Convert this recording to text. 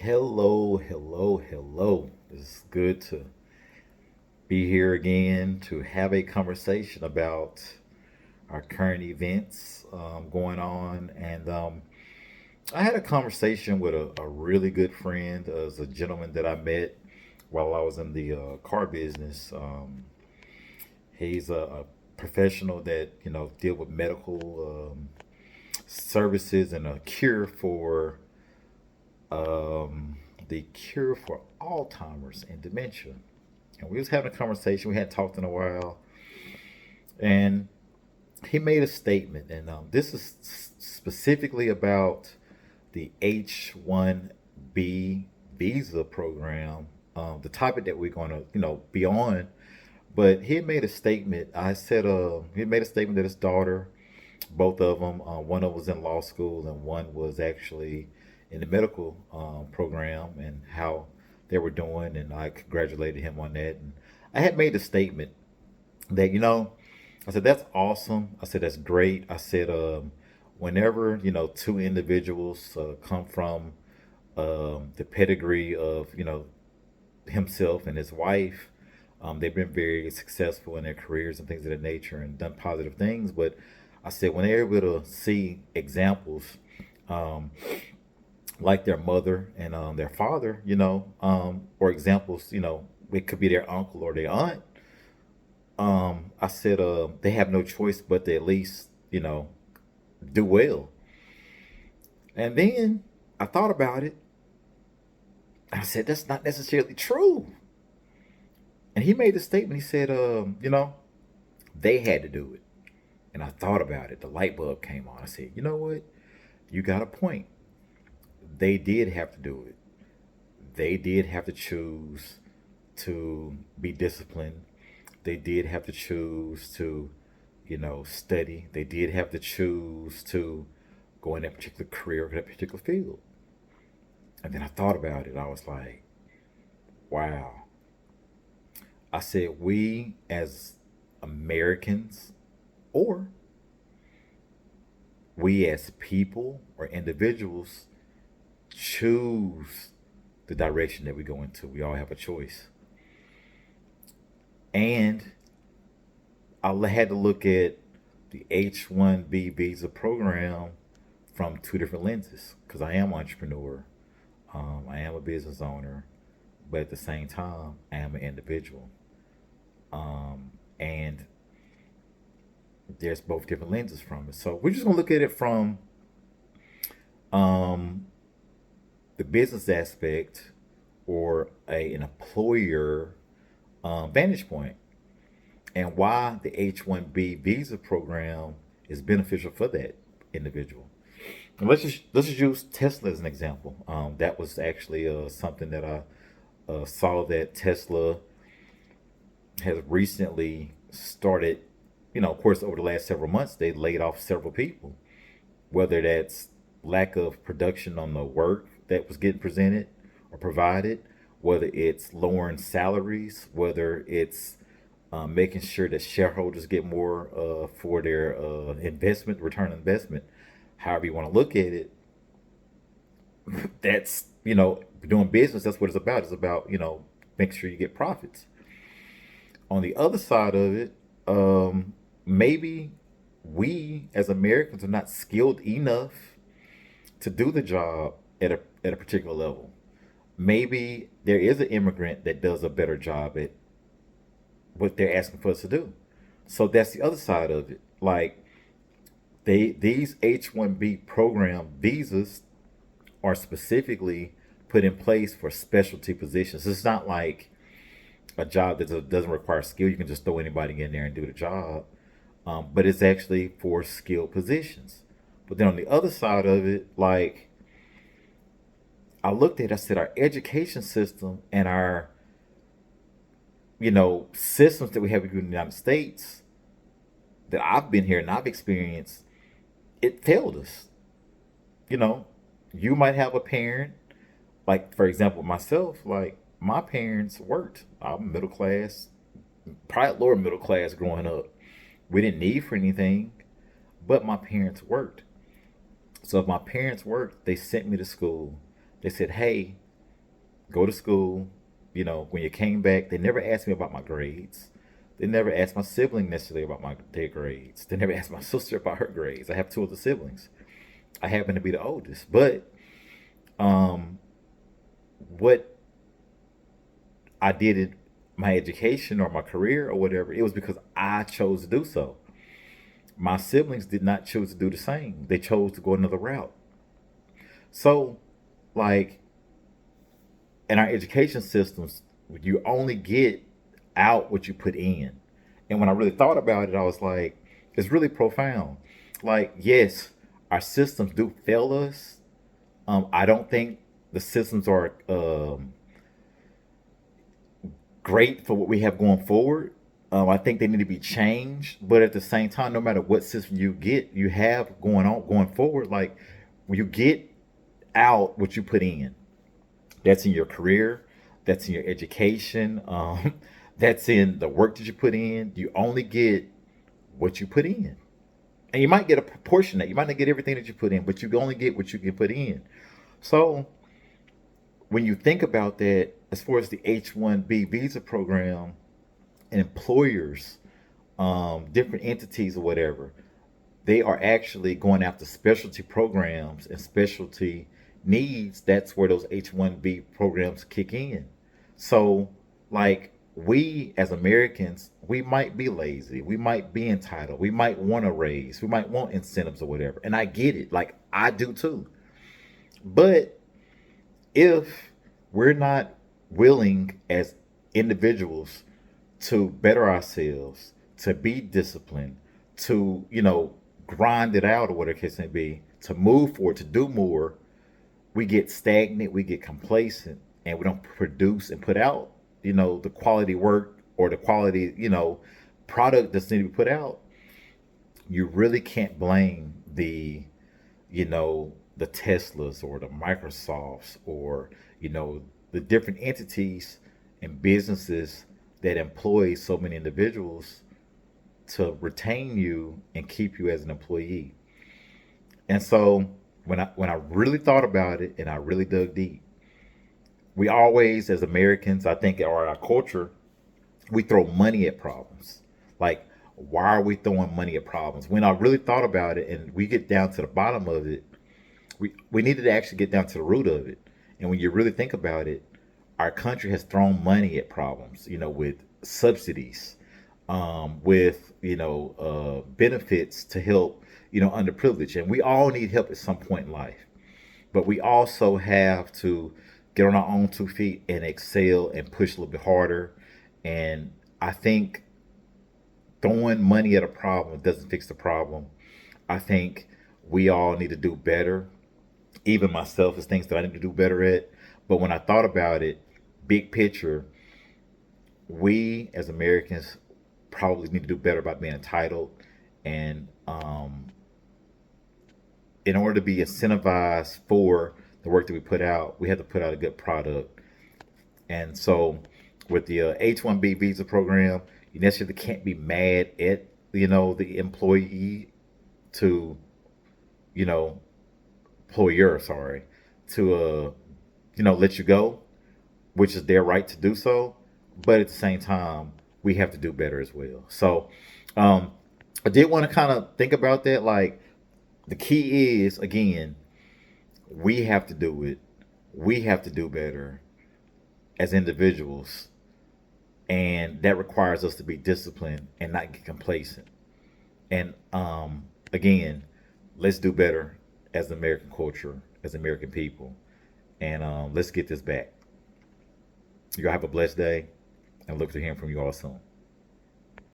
Hello, hello, hello. It's good to be here again to have a conversation about our current events going on. And I had a conversation with a really good friend, as a gentleman that I met while I was in the car business. He's a professional that deal with medical services and a cure for the cure for Alzheimer's and dementia. And we was having a conversation. We hadn't talked in a while, and he made a statement. And this is specifically about the H1B Visa Program, the topic that we're going to be on. But he had made a statement. He made a statement that his daughter, both of them, one of them was in law school and one was actually in the medical program, and how they were doing. And I congratulated him on that. And I had made a statement that, I said, that's awesome. I said, that's great. I said, whenever, two individuals come from the pedigree of, himself and his wife, they've been very successful in their careers and things of that nature and done positive things. But I said, when they're able to see examples, um, like their mother and their father, or examples, it could be their uncle or their aunt. I said, they have no choice but to at least, do well. And then I thought about it. And I said, that's not necessarily true. And he made the statement. He said, they had to do it. And I thought about it. The light bulb came on. I said, you know what? You got a point. They did have to do it. They did have to choose to be disciplined. They did have to choose to, study. They did have to choose to go in that particular career or that particular field. And then I thought about it. I was like, wow. I said, we as Americans, or we as people or individuals, choose the direction that we go into. We all have a choice. And I had to look at the H1B Visa Program from two different lenses, because I am an entrepreneur, I am a business owner, but at the same time, I am an individual. And there's both different lenses from it. So we're just going to look at it from um, the business aspect, or an employer vantage point, and why the H1B visa program is beneficial for that individual. And let's just use Tesla as an example. That was actually something that I saw, that Tesla has recently started. Of course, over the last several months, they laid off several people. Whether that's lack of production on the work that was getting presented or provided, whether it's lowering salaries, whether it's making sure that shareholders get more for their investment, return on investment, however you want to look at it. That's, doing business. That's what it's about. It's about, making sure you get profits. On the other side of it, maybe we as Americans are not skilled enough to do the job at a particular level. Maybe there is an immigrant that does a better job at what they're asking for us to do. So that's the other side of it. Like, these H1B program visas are specifically put in place for specialty positions. It's not like a job that doesn't require skill. You can just throw anybody in there and do the job. But it's actually for skilled positions. But then on the other side of it, like, I looked at it, I said, our education system and our, systems that we have in the United States, that I've been here and I've experienced, it failed us. You know, you might have a parent, like, for example, myself, like, my parents worked. I'm middle class, probably lower middle class growing up. We didn't need for anything, but my parents worked. So if my parents worked, they sent me to school. They said, hey, go to school. You know, when you came back, they never asked me about my grades. They never asked my sibling necessarily about their grades. They never asked my sister about her grades. I have two other siblings. I happen to be the oldest. But um, what I did in my education or my career or whatever, it was because I chose to do so. My siblings did not choose to do the same. They chose to go another route. So, like, in our education systems, you only get out what you put in. And when I really thought about it, I was like, it's really profound. Like, yes, our systems do fail us. I don't think the systems are great for what we have going forward. I think they need to be changed, but at the same time, no matter what system you have going forward. Like when you get out what you put in, that's in your career, that's in your education, that's in the work that you put in. You only get what you put in, and you might get a proportion that you might not get everything that you put in, but you only get what you can put in. So when you think about that, as far as the H1B visa program and employers, different entities or whatever, they are actually going after specialty programs and specialty needs. That's where those H1B programs kick in. So, like, we as Americans, we might be lazy. We might be entitled. We might want a raise. We might want incentives or whatever. And I get it. Like, I do too. But if we're not willing as individuals to better ourselves, to be disciplined, to, grind it out or whatever the case may be, to move forward, to do more, we get stagnant, we get complacent, and we don't produce and put out, the quality work or the quality, product that's needed to be put out. You really can't blame the Teslas or the Microsofts or, the different entities and businesses that employ so many individuals to retain you and keep you as an employee. And so when I really thought about it and I really dug deep, we always as Americans, I think, or our culture, we throw money at problems. Like, why are we throwing money at problems? When I really thought about it and we get down to the bottom of it, we needed to actually get down to the root of it. And when you really think about it, our country has thrown money at problems, with subsidies, with, benefits to help, underprivileged. And we all need help at some point in life. But we also have to get on our own 2 feet and excel and push a little bit harder. And I think throwing money at a problem doesn't fix the problem. I think we all need to do better. Even myself, is things that I need to do better at. But when I thought about it, big picture, we as Americans probably need to do better about being entitled. And in order to be incentivized for the work that we put out, we have to put out a good product. And so with the H1B visa program, you necessarily can't be mad at, the employee to, you know, employer, sorry, to, let you go, which is their right to do so. But at the same time, we have to do better as well. So um, I did want to kind of think about that. Like, the key is, again, we have to do it. We have to do better as individuals. And that requires us to be disciplined and not get complacent. And again, let's do better as American culture, as American people. And let's get this back. You all have a blessed day and look to hearing from you all soon.